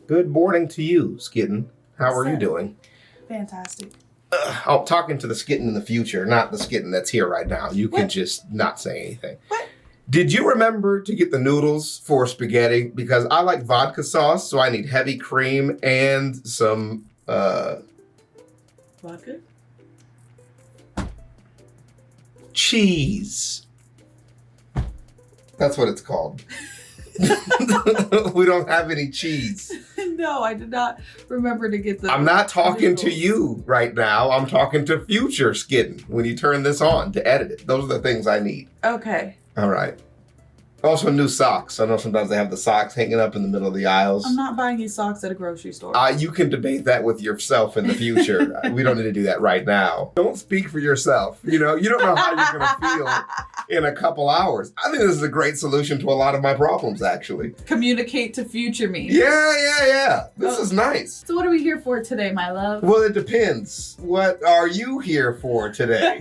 Good morning to you, Skitten. How are you doing? Fantastic. I'm talking to the Skitten in the future, not the Skitten that's here right now. You can just not say anything. What? Did you remember to get the noodles for spaghetti? Because I like vodka sauce, so I need heavy cream and some... Vodka? cheese. That's what it's called. We don't have any cheese. No, I did not remember to get the... I'm not talking noodles. to you right now. I'm talking to future Skitten when you turn this on to edit it. Those are the things I need. Okay. All right. Also, new socks. I know sometimes they have the socks hanging up in the middle of the aisles. I'm not buying you socks at a grocery store. You can debate that with yourself in the future. We don't need to do that right now. Don't speak for yourself. You don't know how you're going to feel in a couple hours. I think this is a great solution to a lot of my problems, actually. Communicate to future me. Yeah. This is nice. So what are we here for today, my love? Well, it depends. What are you here for today?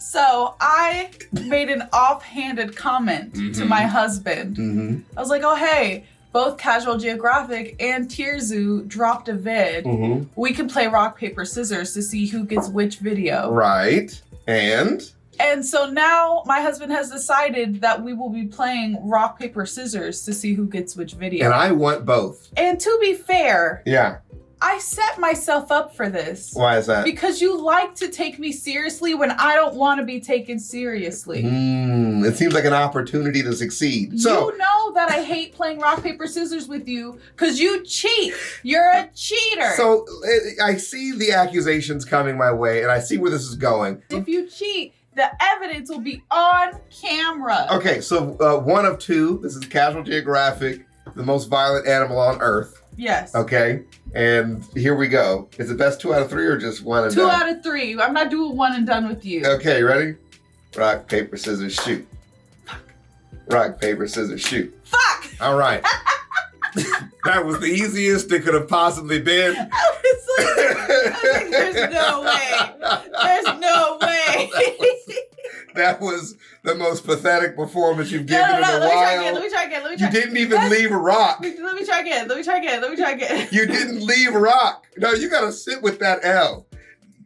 So I made an offhanded comment to my husband. Mm-hmm. I was like, oh, hey, both Casual Geographic and Tierzoo dropped a vid. Mm-hmm. We can play rock, paper, scissors to see who gets which video. Right. And so now my husband has decided that we will be playing rock, paper, scissors to see who gets which video. And I want both. And to be fair, Yeah. I set myself up for this. Why is that? Because you like to take me seriously when I don't want to be taken seriously. It seems like an opportunity to succeed. So, you know that I hate playing rock, paper, scissors with you because you cheat. You're a cheater. So I see the accusations coming my way, and I see where this is going. If you cheat, the evidence will be on camera. Okay, so one of two. This is Casual Geographic, the most violent animal on Earth. Yes. Okay, and here we go. Is it best 2 out of 3 or just 1 and 2 done? out of 3. I'm not doing 1 and done with you. Okay, ready? Rock, paper, scissors, shoot. Fuck. Rock, paper, scissors, shoot. Fuck! All right. That was the easiest it could have possibly been. I was like, there's no way. There's no way. That was the most pathetic performance you've given in a while. Let me try again. You didn't even leave a rock. Let me try again. You didn't leave a rock. No, you gotta sit with that L.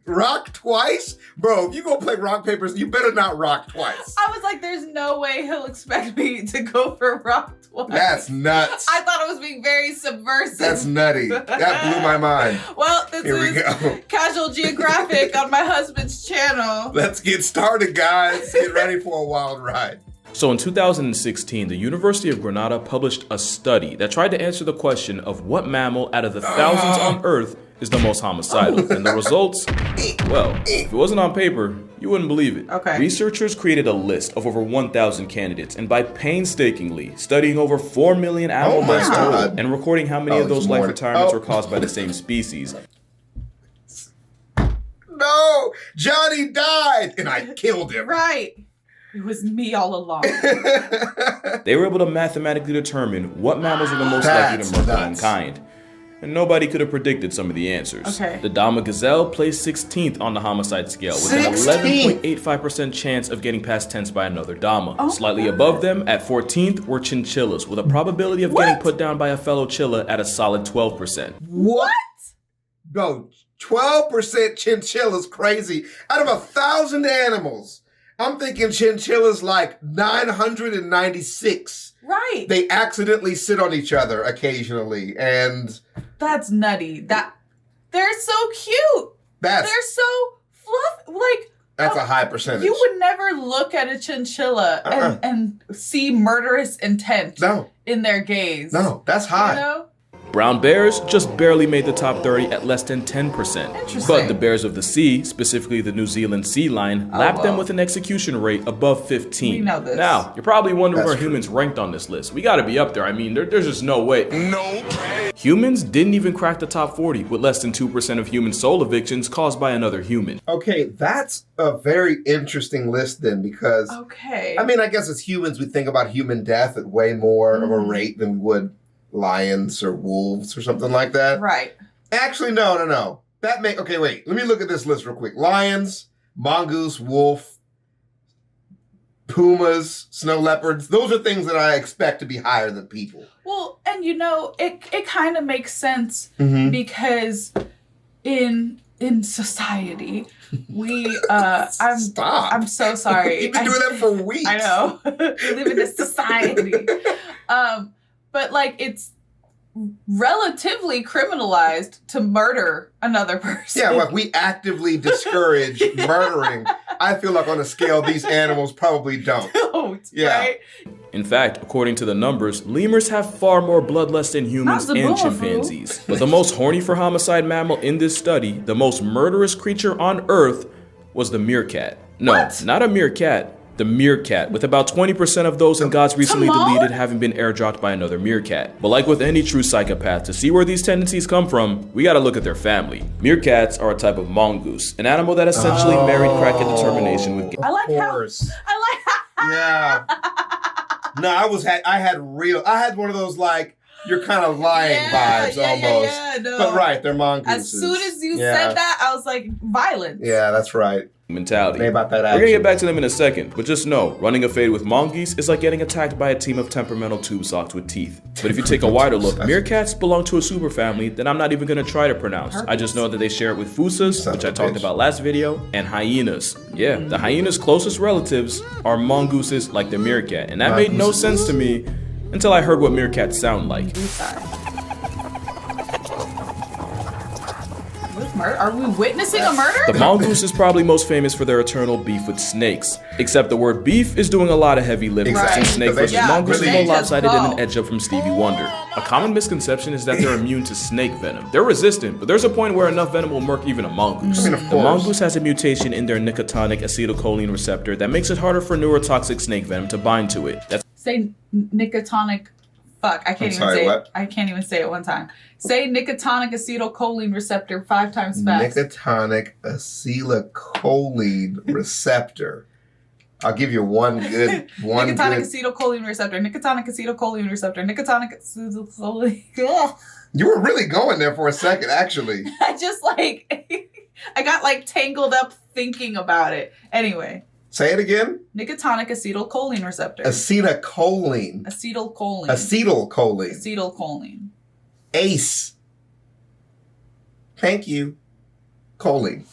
Rock twice? Bro, if you go play rock, papers, you better not rock twice. I was like, there's no way he'll expect me to go for rock twice. That's nuts. I thought it was being very subversive. That's nutty. That blew my mind. Well, this Here we is go. Casual Geographic on my husband's channel. Let's get started, guys. Get ready for a wild ride. So in 2016, the University of Granada published a study that tried to answer the question of what mammal out of the thousands on Earth is the most homicidal. And the results, well, if it wasn't on paper, you wouldn't believe it. Okay. Researchers created a list of over 1,000 candidates, and by painstakingly studying over 4 million animal Oh my deaths God. total, and recording how many of those there's life more. retirements were caused by the same species. No, Johnny died, and I killed him. Right. It was me all along. They were able to mathematically determine what mammals are the most likely to murder nuts. mankind. And nobody could have predicted some of the answers. Okay. The Dama gazelle placed 16th on the homicide scale with an 16th? 11.85% chance of getting past tense by another Dama. Oh Slightly my above them, at 14th, were chinchillas, with a probability of getting What? put down by a fellow chilla at a solid 12%. What? No, 12% chinchilla's crazy. Out of 1,000 animals, I'm thinking chinchillas like 996. Right. They accidentally sit on each other occasionally, and That's nutty. They're so cute. that's They're so fluffy. Like, a high percentage. you would never look at a chinchilla and see murderous intent in their gaze. No, that's high. You know? Brown bears just barely made the top 30 at less than 10%. Interesting. But the bears of the sea, specifically the New Zealand sea lion, lapped them well. with an execution rate above 15. We know this. Now, you're probably wondering That's where true. humans ranked on this list. We gotta be up there. I mean, there's just no way. No. Humans didn't even crack the top 40, with less than 2% of human soul evictions caused by another human. Okay, that's a very interesting list then, because Okay. I mean, I guess as humans, we think about human death at way more of a rate than we would lions or wolves or something like that. Right. Actually, no. Okay, wait. Let me look at this list real quick. Lions, mongoose, wolf, pumas, snow leopards. Those are things that I expect to be higher than people. Well, and it kind of makes sense Mm-hmm. because in society, we Stop. I'm so sorry. You've been doing that for weeks. I know. We live in a society. But like it's relatively criminalized to murder another person. Yeah, like we actively discourage murdering. I feel like on a scale, these animals probably don't. Yeah. Right? In fact, according to the numbers, lemurs have far more bloodlust than humans Not the and bull, chimpanzees. But the most horny for homicide mammal in this study, the most murderous creature on Earth, was the meerkat. No, What? not a meerkat. The meerkat, with about 20% of those in God's recently Timon? deleted having been airdropped by another meerkat. But like with any true psychopath, to see where these tendencies come from, we gotta look at their family. Meerkats are a type of mongoose, an animal that essentially married crack and determination with I like how course. I Yeah. No, I had one of those like you're kind of lying vibes almost. Yeah, no. But right, they're mongooses. As soon as you said that, I was like, violence. Yeah, that's right. mentality. Say about that We're action. gonna get back to them in a second, but just know, running a fade with mongoose is like getting attacked by a team of temperamental tube socks with teeth. But if you take a wider look, meerkats belong to a superfamily that I'm not even gonna try to pronounce. I just know that they share it with fusas, which I talked about last video, and hyenas. Yeah, the hyenas' closest relatives are mongooses like the meerkat, and that made no sense to me until I heard what meerkats sound like. Are we witnessing a murder? The mongoose is probably most famous for their eternal beef with snakes. Except the word beef is doing a lot of heavy lifting. Exactly. Since snake versus Yeah, mongoose is really. more lopsided They than just an edge up from Stevie Wonder. A common misconception is that they're immune to snake venom. They're resistant, but there's a point where enough venom will murk even a mongoose. I mean, of The course. mongoose has a mutation in their nicotinic acetylcholine receptor that makes it harder for neurotoxic snake venom to bind to it. That's Say nicotinic. Fuck, I can't even sorry, say what? it. I can't even say it one time. Say nicotinic acetylcholine receptor 5 times fast. Nicotinic acetylcholine receptor. I'll give you one Nicotinic good. acetylcholine receptor. Nicotinic acetylcholine receptor. Nicotinic acetylcholine. Ugh. You were really going there for a second, actually. I just like I got like tangled up thinking about it. Anyway, Say it again. nicotinic acetylcholine receptor. Acetylcholine. Acetylcholine. Acetylcholine. Acetylcholine. ACE. Thank you. Choline.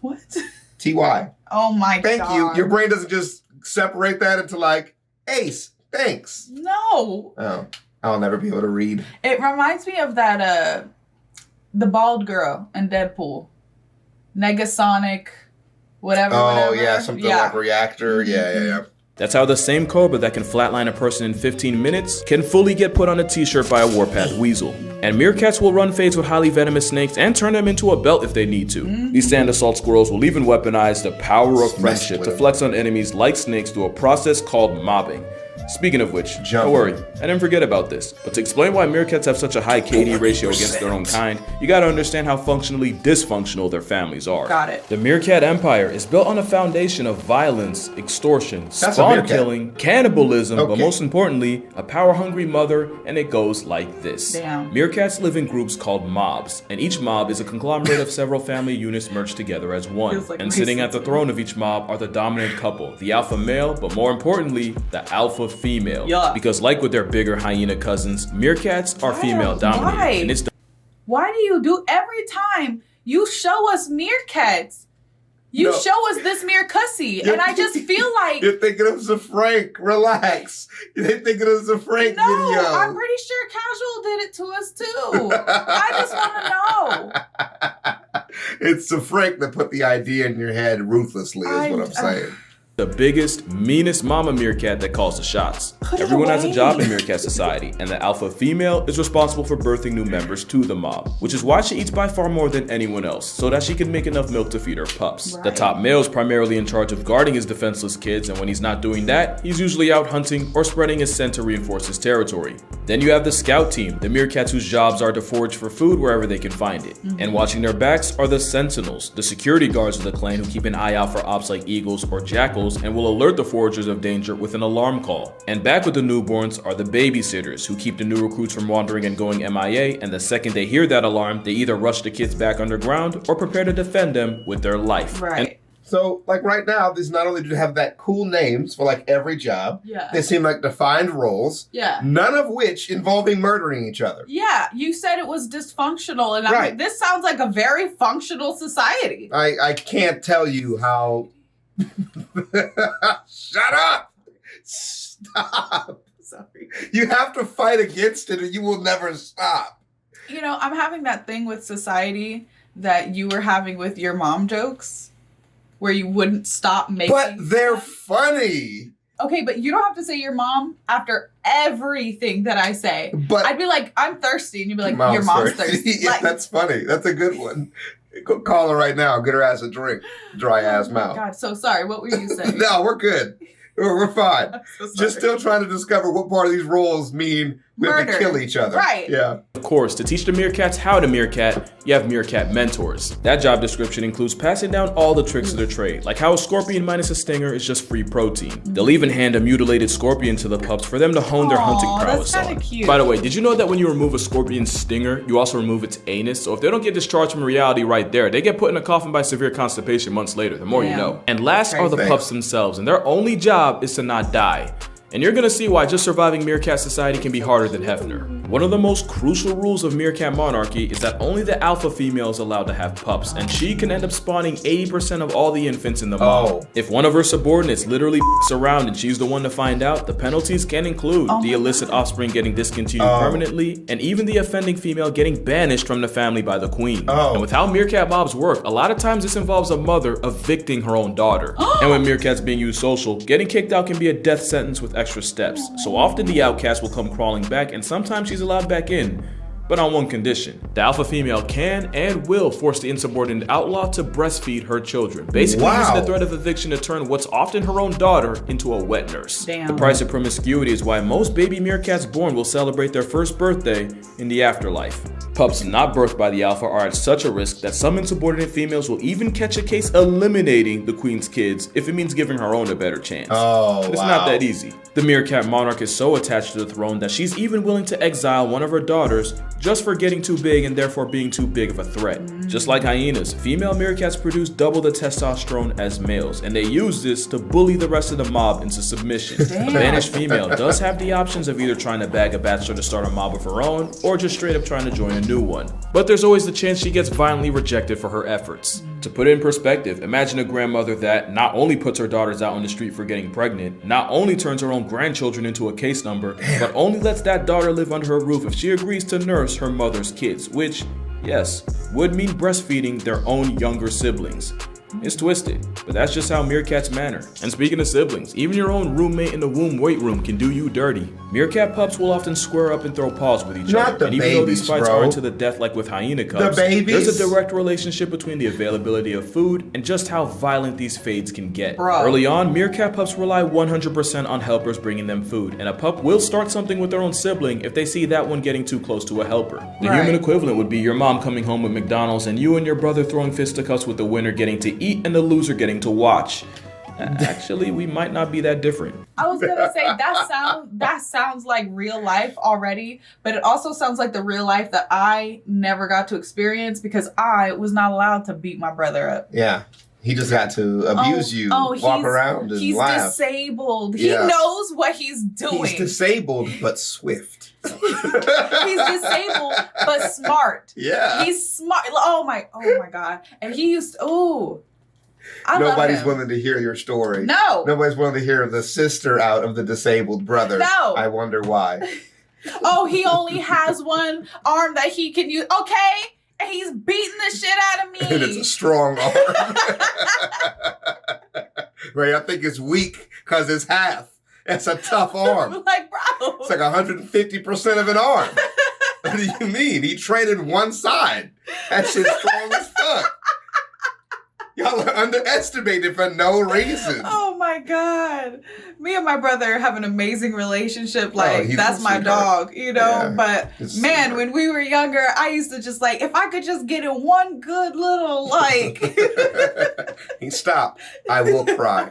What? TY. Oh my Thank god. you. Your brain doesn't just separate that into like ACE. Thanks. No. Oh, I'll never be able to read. It reminds me of that the bald girl in Deadpool. Negasonic whatever. Oh yeah, something like reactor. Yeah. That's how the same cobra that can flatline a person in 15 minutes can fully get put on a t-shirt by a warpath weasel. And meerkats will run fades with highly venomous snakes and turn them into a belt if they need to. These sand assault squirrels will even weaponize the power of friendship to flex on enemies like snakes through a process called mobbing. Speaking of which, don't worry, I didn't forget about this. But to explain why meerkats have such a high KD ratio against their own kind, you gotta understand how functionally dysfunctional their families are. Got it. The meerkat empire is built on a foundation of violence, extortion, That's a spawn meerkat. killing, cannibalism, but Okay. most importantly, a power-hungry mother, and it goes like this. Damn. Meerkats live in groups called mobs, and each mob is a conglomerate of several family units merged together as one. Feels like And sitting at the racism. throne of each mob are the dominant couple, the alpha male, but more importantly, the alpha female. Yeah. Because like with their bigger hyena cousins, meerkats are female dominated. Why? And it's Why do you do every time you show us meerkats? You No. show us this meercussy, and I just feel like You're thinking of the Frank. Relax. You're thinking of the Frank no, video. I'm pretty sure Casual did it to us too. I just want to know. It's the Frank that put the idea in your head ruthlessly, is what I'm saying. the biggest, meanest mama meerkat that calls the shots. Put it Everyone has a away. job in Meerkat Society, and the alpha female is responsible for birthing new members to the mob, which is why she eats by far more than anyone else, so that she can make enough milk to feed her pups. The Right. top male is primarily in charge of guarding his defenseless kids, and when he's not doing that, he's usually out hunting or spreading his scent to reinforce his territory. Then you have the scout team, the meerkats whose jobs are to forage for food wherever they can find it. And watching their backs are the sentinels, the security guards of the clan who keep an eye out for ops like eagles or jackals and will alert the foragers of danger with an alarm call. And back with the newborns are the babysitters who keep the new recruits from wandering and going MIA, and the second they hear that alarm, they either rush the kids back underground or prepare to defend them with their life. Right. So, like right now, these not only do they have that cool names for like every job, Yeah. they seem like defined roles, Yeah. none of which involving murdering each other. Yeah, you said it was dysfunctional, and I Right. mean, this sounds like a very functional society. I can't tell you how. Shut up! Stop! Sorry. You have to fight against it or you will never stop. You know, I'm having that thing with society that you were having with your mom jokes, where you wouldn't stop making. But they're funny. Okay, but you don't have to say your mom after everything that I say. But I'd be like, I'm thirsty, and you'd be like, Mom's your mom's thirsty. thirsty. Yeah, Like, that's funny. That's a good one. Go call her right now. Get her ass a drink. Dry ass oh my mouth. God, so sorry. What were you saying? No, we're good. We're fine. I'm so sorry. Just still trying to discover what part of these roles mean we have to Murder. kill each other. Right. Yeah. Of course, to teach the meerkats how to meerkat, you have meerkat mentors. That job description includes passing down all the tricks of their trade, like how a scorpion minus a stinger is just free protein. They'll even hand a mutilated scorpion to the pups for them to hone their hunting Aw, prowess that's kinda on. cute. By the way, did you know that when you remove a scorpion's stinger, you also remove its anus? So if they don't get discharged from reality right there, they get put in a coffin by severe constipation months later. The more you Damn. know. And last are the Crazy. pups themselves, and their only job is to not die. And you're gonna see why just surviving Meerkat Society can be harder than Hefner. One of the most crucial rules of Meerkat Monarchy is that only the alpha female is allowed to have pups, and she can end up spawning 80% of all the infants in the mob. Oh. If one of her subordinates literally around and she's the one to find out, the penalties can include the illicit offspring getting discontinued permanently, and even the offending female getting banished from the family by the queen. And with how Meerkat mobs work, a lot of times this involves a mother evicting her own daughter. And when Meerkats being used social, getting kicked out can be a death sentence with extra steps. So often the outcast will come crawling back, and sometimes she's allowed back in, but on one condition. The alpha female can and will force the insubordinate outlaw to breastfeed her children, basically using the threat of eviction to turn what's often her own daughter into a wet nurse. Damn. The price of promiscuity is why most baby meerkats born will celebrate their first birthday in the afterlife. Pups not birthed by the alpha are at such a risk that some insubordinate females will even catch a case eliminating the queen's kids if it means giving her own a better chance. But it's not that easy. The meerkat monarch is so attached to the throne that she's even willing to exile one of her daughters just for getting too big and therefore being too big of a threat. Just like hyenas, female meerkats produce double the testosterone as males, and they use this to bully the rest of the mob into submission. The banished female does have the options of either trying to bag a bachelor to start a mob of her own, or just straight up trying to join a new one. But there's always the chance she gets violently rejected for her efforts. To put it in perspective, imagine a grandmother that not only puts her daughters out on the street for getting pregnant, not only turns her own grandchildren into a case number, but only lets that daughter live under her roof if she agrees to nurse her mother's kids, which, yes, would mean breastfeeding their own younger siblings. It's twisted, but that's just how meerkats manner. And speaking of siblings, even your own roommate in the womb weight room can do you dirty. Meerkat pups will often square up and throw paws with each other. And even though these fights aren't to the death like with hyena cubs, there's a direct relationship between the availability of food and just how violent these fades can get. Early on, meerkat pups rely 100% on helpers bringing them food, and a pup will start something with their own sibling if they see that one getting too close to a helper. The human equivalent would be your mom coming home with McDonald's and you and your brother throwing fisticuffs with the winner getting to eat and the loser getting to watch. Actually, we might not be that different. I was gonna say that sounds like real life already, but it also sounds like the real life that I never got to experience because I was not allowed to beat my brother up. Yeah. He just got to abuse you, walk around and laugh. He's disabled. He knows what he's doing. He's disabled but swift. He's disabled but smart. Yeah. He's smart. Oh my God. And he used to, Nobody's willing to hear your story. No. Nobody's willing to hear the sister out of the disabled brother. No. I wonder why. He only has one arm that he can use. Okay. And he's beating the shit out of me. And it's a strong arm. Right, I think it's weak because it's half. It's a tough arm. Like, bro. It's like 150% of an arm. What do you mean? He traded one side. That shit's strong as fuck. Y'all are underestimated for no reason. Oh my my God. Me and my brother have an amazing relationship. Like, he's that's a my sweetheart. dog, you know? Yeah, But he's a man, sweetheart. when we were younger, I used to just like, if I could just get in one good little, like. Stop. I will cry.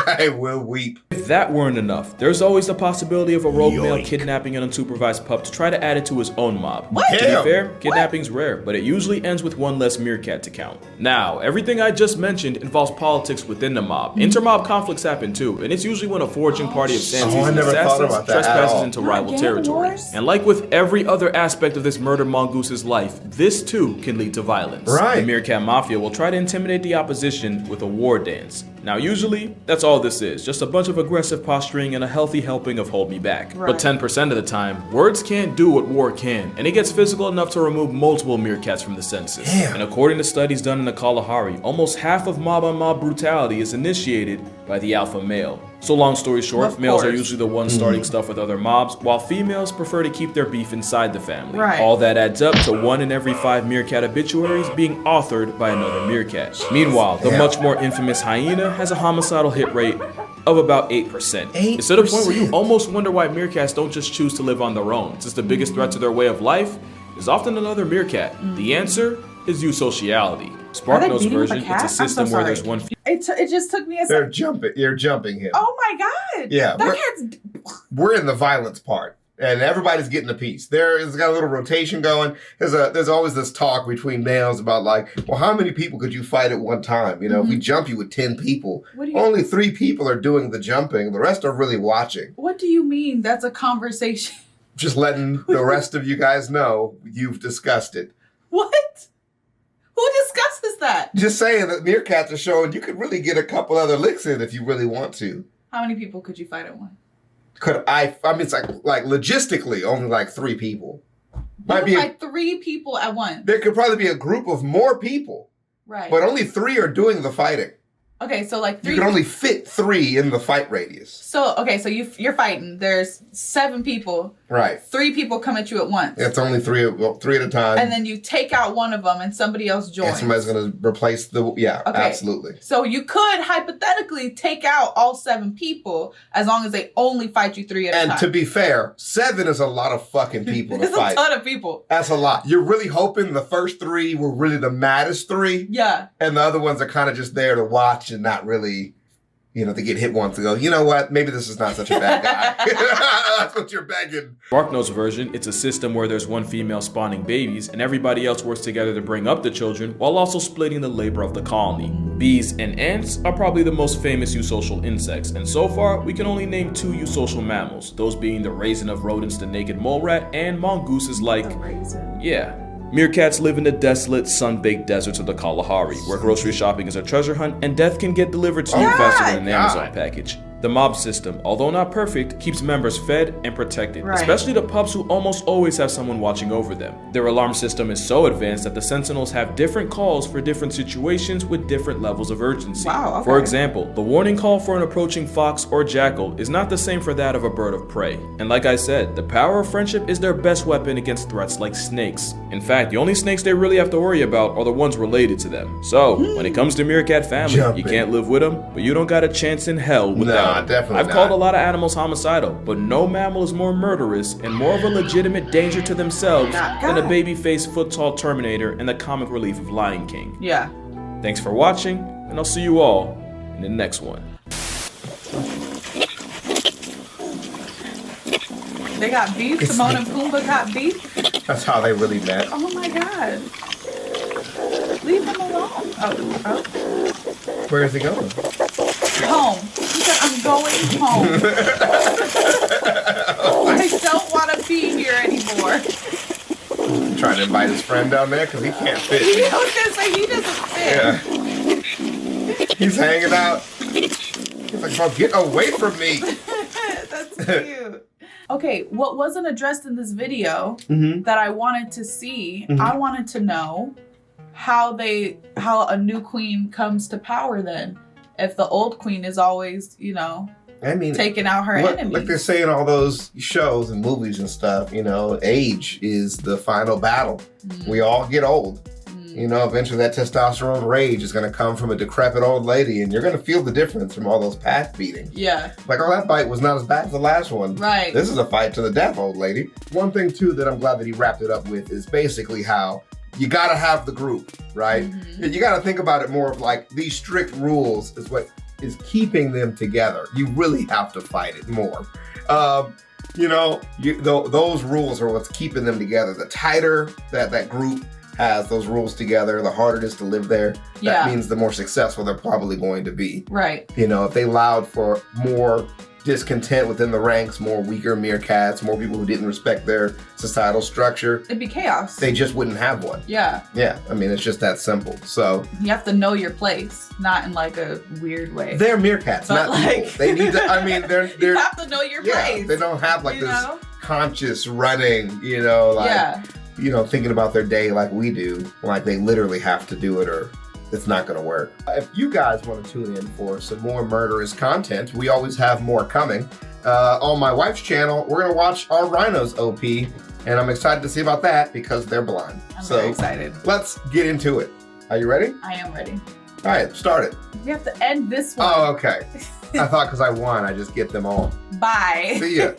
I will weep. If that weren't enough, there's always the possibility of a rogue male kidnapping an unsupervised pup to try to add it to his own mob. What? To be Damn. fair, kidnapping's rare, but it usually ends with one less meerkat to count. Now, everything I just mentioned involves politics within the mob. Intermob conflicts happen too, and it's usually when a foraging party of I Sanseas never thought assassins about that at trespasses all. into Not rival gang territory. wars? And like with every other aspect of this murdered Mongoose's life, this too can lead to violence. Right. The Meerkat Mafia will try to intimidate the opposition with a war dance. Now usually, that's all this is, just a bunch of aggressive posturing and a healthy helping of hold me back. Right. But 10% of the time, words can't do what war can, and it gets physical enough to remove multiple meerkats from the census. Damn. And according to studies done in the Kalahari, almost half of mob-on-mob brutality is initiated by the alpha male. So long story short, Of males are course. usually the ones starting stuff with other mobs, while females prefer to keep their beef inside the family. Right. All that adds up to 1 in every 5 meerkat obituaries being authored by another meerkat. Meanwhile, the Yeah. much more infamous hyena has a homicidal hit rate of about 8%. It's to the point where you 8%. almost wonder why meerkats don't just choose to live on their own, since the biggest threat to their way of life is often another meerkat. The answer is eusociality. Are they SparkNote's beating up a version, cat? it's a I'm so system where there's sorry. one It just took me a They're second. jumping. You're jumping him. Oh my God. Yeah, That we're- cat's. We're in the violence part, and everybody's getting a piece. It's got a little rotation going. There's always this talk between males about like, well, how many people could you fight at one time? You know, if we jump you with 10 people, What do you- only 3 people are doing the jumping. The rest are really watching. What do you mean? That's a conversation. Just letting the rest of you guys know you've discussed it. What? Who discusses that? Just saying that meerkats are showing you could really get a couple other licks in if you really want to. How many people could you fight at once? I mean, it's like logistically only like 3 people. You Might could be. fight 3 people at once. There could probably be a group of more people, Right. but only 3 are doing the fighting. Okay, so like 3. You can only fit 3 in the fight radius. So okay, so you're fighting. There's 7 people. Right. 3 people come at you at once. It's only 3 at a time. And then you take out one of them, and somebody else and joins. somebody's going to replace the. Yeah, Okay. absolutely. So you could hypothetically take out all 7 people as long as they only fight you 3 at a And time. to be fair, 7 is a lot of fucking people to It's a fight. ton of people. That's a lot. You're really hoping the first 3 were really the maddest 3, Yeah. and the other ones are kind of just there to watch and not really, to get hit once and go, you know what, maybe this is not such a bad guy. That's what you're begging. SparkNote's version, it's a system where there's one female spawning babies and everybody else works together to bring up the children while also splitting the labor of the colony. Bees and ants are probably the most famous eusocial insects, and so far we can only name 2 eusocial mammals, those being the raisin of rodents, the naked mole rat, and mongooses like, The raisin. yeah. Meerkats live in the desolate, sun-baked deserts of the Kalahari, where grocery shopping is a treasure hunt and death can get delivered to you faster than an Amazon God. package. The mob system, although not perfect, keeps members fed and protected, Right. especially the pups who almost always have someone watching over them. Their alarm system is so advanced that the sentinels have different calls for different situations with different levels of urgency. Wow, okay. For example, the warning call for an approaching fox or jackal is not the same for that of a bird of prey. And like I said, the power of friendship is their best weapon against threats like snakes. In fact, the only snakes they really have to worry about are the ones related to them. So, when it comes to Meerkat family, you Jumping. can't live with them, but you don't got a chance in hell without Nah, them. definitely I've not. called a lot of animals homicidal, but no mammal is more murderous and more of a legitimate danger to themselves than a baby-faced foot-tall Terminator and the comic relief of Lion King. Yeah. Thanks for watching, and I'll see you all in the next one. They got beef. Timon and Pumbaa got beef. That's how they really met. Oh my God. Leave him alone. Oh. Where is he going? Home. He said, I'm going home. I don't want to be here anymore. Trying to invite his friend down there because he can't fit. I was going to say, he doesn't fit. Yeah. He's hanging out. He's like, bro, get away from me. That's cute. Okay, what wasn't addressed in this video Mm-hmm. that I wanted to see, I wanted to know how a new queen comes to power then. If the old queen is always, I mean, taking out her enemies. like they say in all those shows and movies and stuff, age is the final battle. We all get old. You know, eventually that testosterone rage is going to come from a decrepit old lady, and you're going to feel the difference from all those pack beatings. Yeah. Like, oh, that bite was not as bad as the last one. Right. This is a fight to the death, old lady. One thing, too, that I'm glad that he wrapped it up with is basically how you got to have the group, right? You got to think about it more of like these strict rules is what is keeping them together. You really have to fight it more. You know, those rules are what's keeping them together. The tighter that group has those rules together, the harder it is to live there. That means the more successful they're probably going to be. Right. You know, if they allowed for more discontent within the ranks, more weaker meerkats, more people who didn't respect their societal structure, it'd be chaos. They just wouldn't have one. Yeah. Yeah. I mean, it's just that simple. So you have to know your place, not in like a weird way. They're meerkats, but not like, people. They need to, I mean, they're you have to know your place. They don't have like you this know? conscious running, you know, like, you know, thinking about their day like we do. Like they literally have to do it or it's not going to work. If you guys want to tune in for some more murderous content, we always have more coming. On my wife's channel, we're going to watch our rhinos OP, and I'm excited to see about that because they're blind. I'm very excited. Let's get into it. Are you ready? I am ready. All right, start it. We have to end this one. Oh, okay. I thought because I won, I just get them all. Bye. See ya.